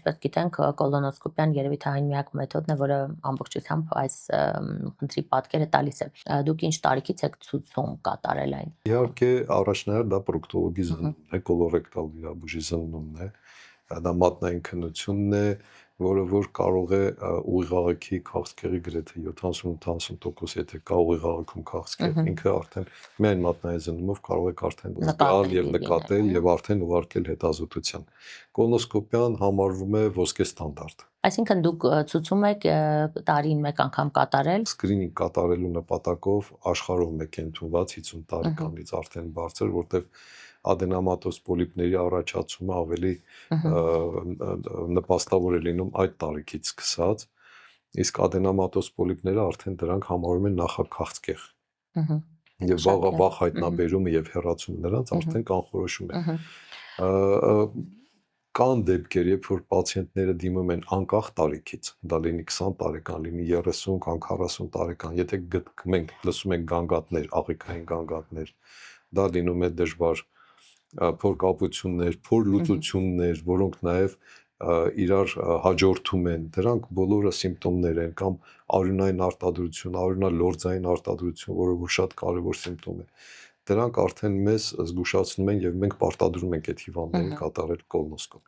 ինչպես գիտենք, կոլոնոսկոպիան երևի թե այն միակ մեթոդն է, որը ամբողջությամբ այս խնդրի պատկերը տալիս է։ Դուք ինչ տարիքից եք ցուցում կատարել այն։ Իհարկե, առաջնահերթ դա պրոկտոլոգի զննումն է, կոլորեկտալ վիրաբույժի զննումն է, դա մատնային քննությունն է, որը որ կարող է ուղիղաղեքի քաղցկեղի գրեթե 70-80%, եթե կա ուղիղաղեքում քաղցկեղ, ինքը արդեն միայն մատնային զննումով կարող եք արդեն զգալ եւ նկատել եւ արդեն ուղարկել հետազոտության։ Կոլոնոսկոպիան համարվում է ոսկե ստանդարտ։ Այսինքն դուք ցուցում եք տարին մեկ անգամ կատարել։ Սկրինինգ կատարելու նպատակով աշխարհում եք ընդունված 50 տարեկանից արդեն բարձր, որտեղ ադենոմատոզ պոլիպների առաջացումը ավելի նպաստավոր է լինում այդ տարիքից սկսած, իսկ ադենոմատոզ պոլիպները արդեն դրանք համարում են նախաքաղցկեղ։ Եվ վաղ հայտնաբերումը եւ հեռացումը նրանց արդեն կանխորոշում է։ Կան դեպքեր, երբ որ պացիենտները դիմում են անկախ տարիքից, դա լինի 20 տարեկան, լինի 30 կամ 40 տարեկան, եթե մենք լսում ենք գանգատներ, աղիքային գանգատներ, դա լինում է դժվար փորկապություններ, փորլուծություններ, որոնք նաև իրար հաջորդում են, դրանք բոլորը սիմպտոմներ են կամ արյունային արտադրություն, արյունալորձային արտադրություն, որը որ շատ կարևոր սիմպտոմ է։ Դրանք արդեն մեզ զգուշացնում են եւ մենք պարտադրում ենք այդ հիվանդներին կատարել կոլոնոսկոպիա։